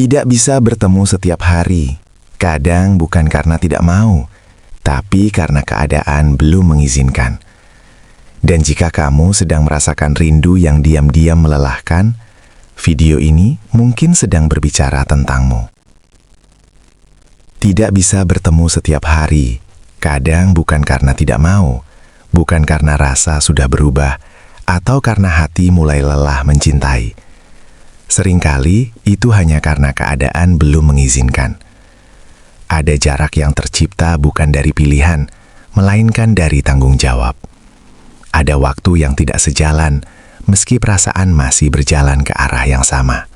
Tidak bisa bertemu setiap hari. Kadang bukan karena tidak mau, tapi karena keadaan belum mengizinkan. Dan jika kamu sedang merasakan rindu yang diam-diam melelahkan, video ini mungkin sedang berbicara tentangmu. Tidak bisa bertemu setiap hari. Kadang bukan karena tidak mau, bukan karena rasa sudah berubah, atau karena hati mulai lelah mencintai. Seringkali itu hanya karena keadaan belum mengizinkan. Ada jarak yang tercipta bukan dari pilihan, melainkan dari tanggung jawab. Ada waktu yang tidak sejalan, meski perasaan masih berjalan ke arah yang sama.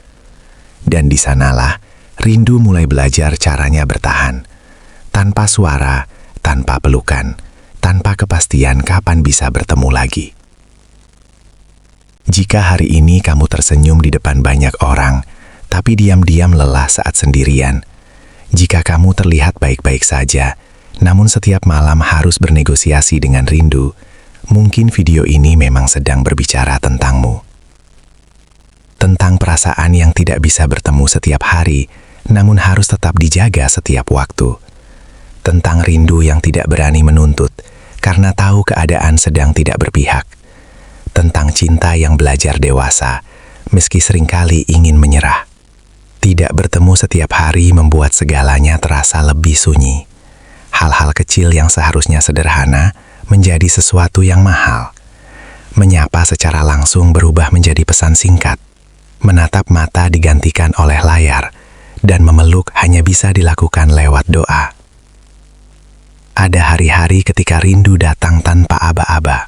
Dan di sanalah rindu mulai belajar caranya bertahan, tanpa suara, tanpa pelukan, tanpa kepastian kapan bisa bertemu lagi. Jika hari ini kamu tersenyum di depan banyak orang, tapi diam-diam lelah saat sendirian. Jika kamu terlihat baik-baik saja, namun setiap malam harus bernegosiasi dengan rindu, mungkin video ini memang sedang berbicara tentangmu. Tentang perasaan yang tidak bisa bertemu setiap hari, namun harus tetap dijaga setiap waktu. Tentang rindu yang tidak berani menuntut, karena tahu keadaan sedang tidak berpihak. Tentang cinta yang belajar dewasa, meski seringkali ingin menyerah. Tidak bertemu setiap hari membuat segalanya terasa lebih sunyi. Hal-hal kecil yang seharusnya sederhana menjadi sesuatu yang mahal. Menyapa secara langsung berubah menjadi pesan singkat. Menatap mata digantikan oleh layar, dan memeluk hanya bisa dilakukan lewat doa. Ada hari-hari ketika rindu datang tanpa aba-aba.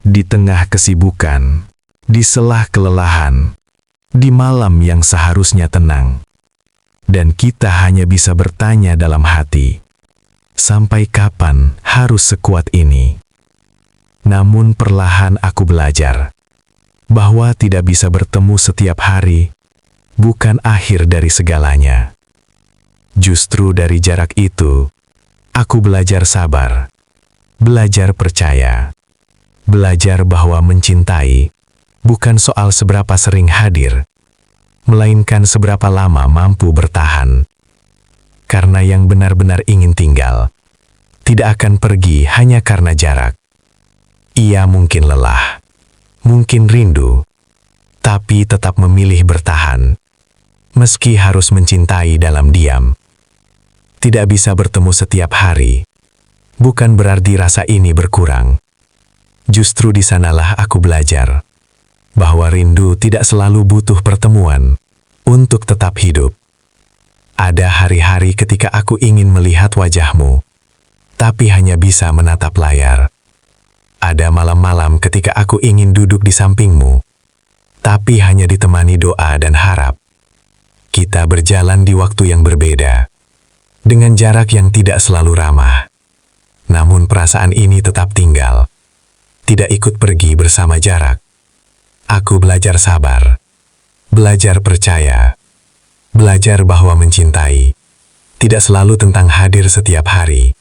Di tengah kesibukan, di sela kelelahan, di malam yang seharusnya tenang, dan kita hanya bisa bertanya dalam hati, sampai kapan harus sekuat ini? Namun perlahan aku belajar, bahwa tidak bisa bertemu setiap hari, bukan akhir dari segalanya. Justru dari jarak itu, aku belajar sabar, belajar percaya. Belajar bahwa mencintai bukan soal seberapa sering hadir, melainkan seberapa lama mampu bertahan. Karena yang benar-benar ingin tinggal, tidak akan pergi hanya karena jarak. Ia mungkin lelah, mungkin rindu, tapi tetap memilih bertahan, meski harus mencintai dalam diam. Tidak bisa bertemu setiap hari, bukan berarti rasa ini berkurang. Justru di sanalah aku belajar bahwa rindu tidak selalu butuh pertemuan untuk tetap hidup. Ada hari-hari ketika aku ingin melihat wajahmu, tapi hanya bisa menatap layar. Ada malam-malam ketika aku ingin duduk di sampingmu, tapi hanya ditemani doa dan harap. Kita berjalan di waktu yang berbeda, dengan jarak yang tidak selalu ramah. Namun perasaan ini tetap tinggal. Tidak ikut pergi bersama jarak. Aku belajar sabar, belajar percaya, belajar bahwa mencintai tidak selalu tentang hadir setiap hari,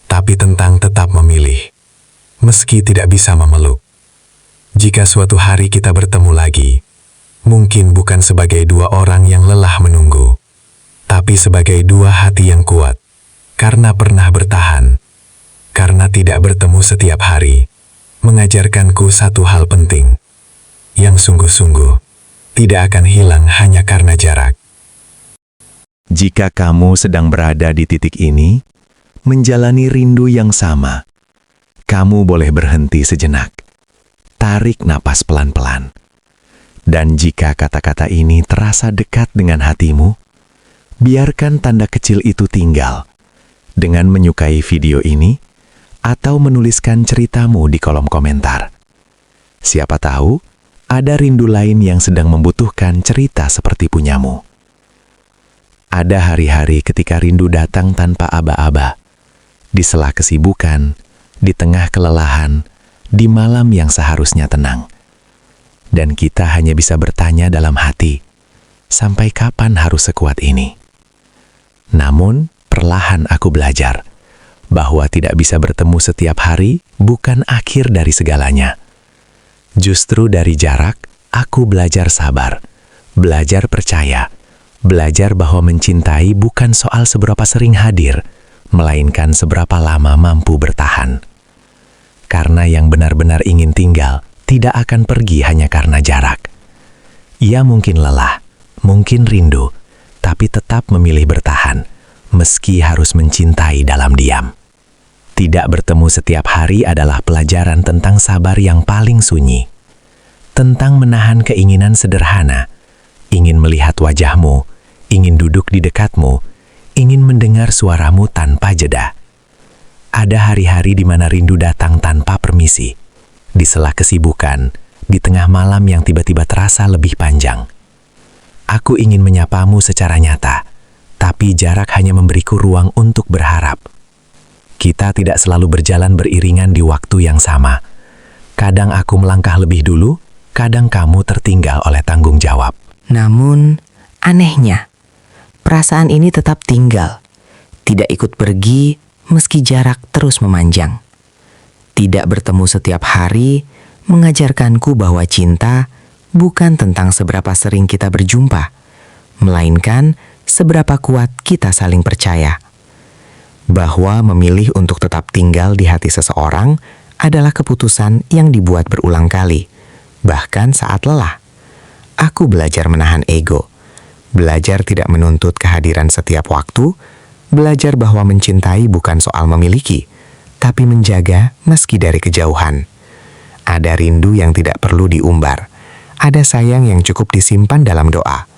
tapi tentang tetap memilih, meski tidak bisa memeluk. Jika suatu hari kita bertemu lagi, mungkin bukan sebagai dua orang yang lelah menunggu, tapi sebagai dua hati yang kuat, karena pernah bertahan, karena tidak bertemu setiap hari. Mengajarkanku satu hal penting, yang sungguh-sungguh tidak akan hilang hanya karena jarak. Jika kamu sedang berada di titik ini, menjalani rindu yang sama, kamu boleh berhenti sejenak. Tarik napas pelan-pelan. Dan jika kata-kata ini terasa dekat dengan hatimu, biarkan tanda kecil itu tinggal. Dengan menyukai video ini, atau menuliskan ceritamu di kolom komentar. Siapa tahu, ada rindu lain yang sedang membutuhkan cerita seperti punyamu. Ada hari-hari ketika rindu datang tanpa aba-aba, di sela kesibukan, di tengah kelelahan, di malam yang seharusnya tenang. Dan kita hanya bisa bertanya dalam hati, sampai kapan harus sekuat ini? Namun, perlahan aku belajar bahwa tidak bisa bertemu setiap hari bukan akhir dari segalanya. Justru dari jarak, aku belajar sabar, Belajar percaya, belajar bahwa mencintai bukan soal seberapa sering hadir, melainkan seberapa lama mampu bertahan. Karena yang benar-benar ingin tinggal tidak akan pergi hanya karena jarak. Ia mungkin lelah, mungkin rindu, tapi tetap memilih bertahan, meski harus mencintai dalam diam. Tidak bertemu setiap hari adalah pelajaran tentang sabar yang paling sunyi. Tentang menahan keinginan sederhana, ingin melihat wajahmu, ingin duduk di dekatmu, ingin mendengar suaramu tanpa jeda. Ada hari-hari di mana rindu datang tanpa permisi, di sela kesibukan, di tengah malam yang tiba-tiba terasa lebih panjang. Aku ingin menyapamu secara nyata, tapi jarak hanya memberiku ruang untuk berharap. Kita tidak selalu berjalan beriringan di waktu yang sama. Kadang aku melangkah lebih dulu, kadang kamu tertinggal oleh tanggung jawab. Namun, anehnya, perasaan ini tetap tinggal, tidak ikut pergi meski jarak terus memanjang. Tidak bertemu setiap hari mengajarkanku bahwa cinta bukan tentang seberapa sering kita berjumpa, melainkan seberapa kuat kita saling percaya. Bahwa memilih untuk tetap tinggal di hati seseorang adalah keputusan yang dibuat berulang kali, bahkan saat lelah. Aku belajar menahan ego, belajar tidak menuntut kehadiran setiap waktu, belajar bahwa mencintai bukan soal memiliki, tapi menjaga meski dari kejauhan. Ada rindu yang tidak perlu diumbar, ada sayang yang cukup disimpan dalam doa,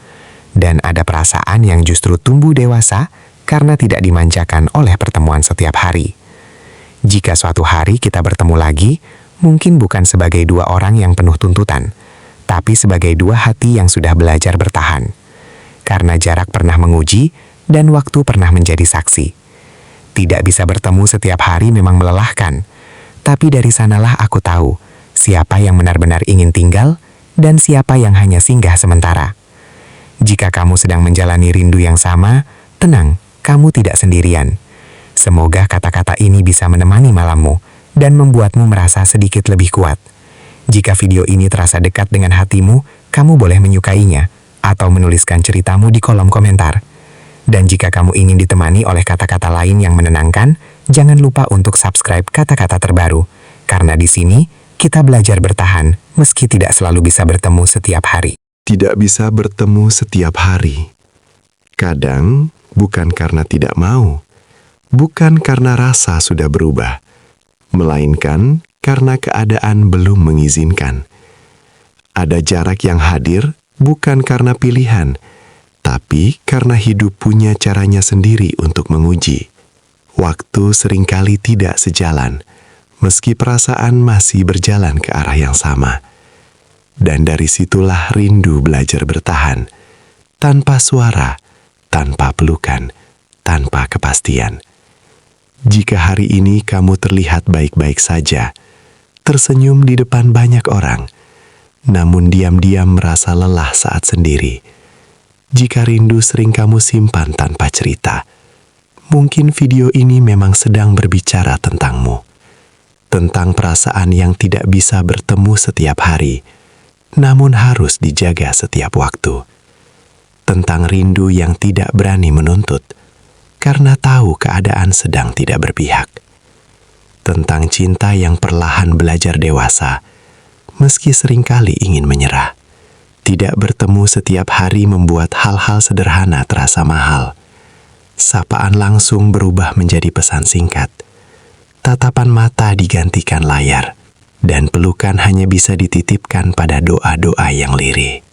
dan ada perasaan yang justru tumbuh dewasa karena tidak dimanjakan oleh pertemuan setiap hari. Jika suatu hari kita bertemu lagi, mungkin bukan sebagai dua orang yang penuh tuntutan, tapi sebagai dua hati yang sudah belajar bertahan. Karena jarak pernah menguji dan waktu pernah menjadi saksi. Tidak bisa bertemu setiap hari memang melelahkan, tapi dari sanalah aku tahu siapa yang benar-benar ingin tinggal dan siapa yang hanya singgah sementara. Jika kamu sedang menjalani rindu yang sama, tenang, kamu tidak sendirian. Semoga kata-kata ini bisa menemani malammu dan membuatmu merasa sedikit lebih kuat. Jika video ini terasa dekat dengan hatimu, kamu boleh menyukainya atau menuliskan ceritamu di kolom komentar. Dan jika kamu ingin ditemani oleh kata-kata lain yang menenangkan, jangan lupa untuk subscribe kata-kata terbaru. Karena di sini, kita belajar bertahan meski tidak selalu bisa bertemu setiap hari. Tidak bisa bertemu setiap hari. Kadang, bukan karena tidak mau, bukan karena rasa sudah berubah, melainkan karena keadaan belum mengizinkan. Ada jarak yang hadir bukan karena pilihan, tapi karena hidup punya caranya sendiri untuk menguji. Waktu seringkali tidak sejalan, meski perasaan masih berjalan ke arah yang sama. Dan dari situlah rindu belajar bertahan, tanpa suara, tanpa pelukan, tanpa kepastian. Jika hari ini kamu terlihat baik-baik saja, tersenyum di depan banyak orang, namun diam-diam merasa lelah saat sendiri. Jika rindu sering kamu simpan tanpa cerita, mungkin video ini memang sedang berbicara tentangmu. Tentang perasaan yang tidak bisa bertemu setiap hari, namun harus dijaga setiap waktu. Tentang rindu yang tidak berani menuntut, karena tahu keadaan sedang tidak berpihak. Tentang cinta yang perlahan belajar dewasa, meski seringkali ingin menyerah. Tidak bertemu setiap hari membuat hal-hal sederhana terasa mahal. Sapaan langsung berubah menjadi pesan singkat. Tatapan mata digantikan layar, dan pelukan hanya bisa dititipkan pada doa-doa yang lirih.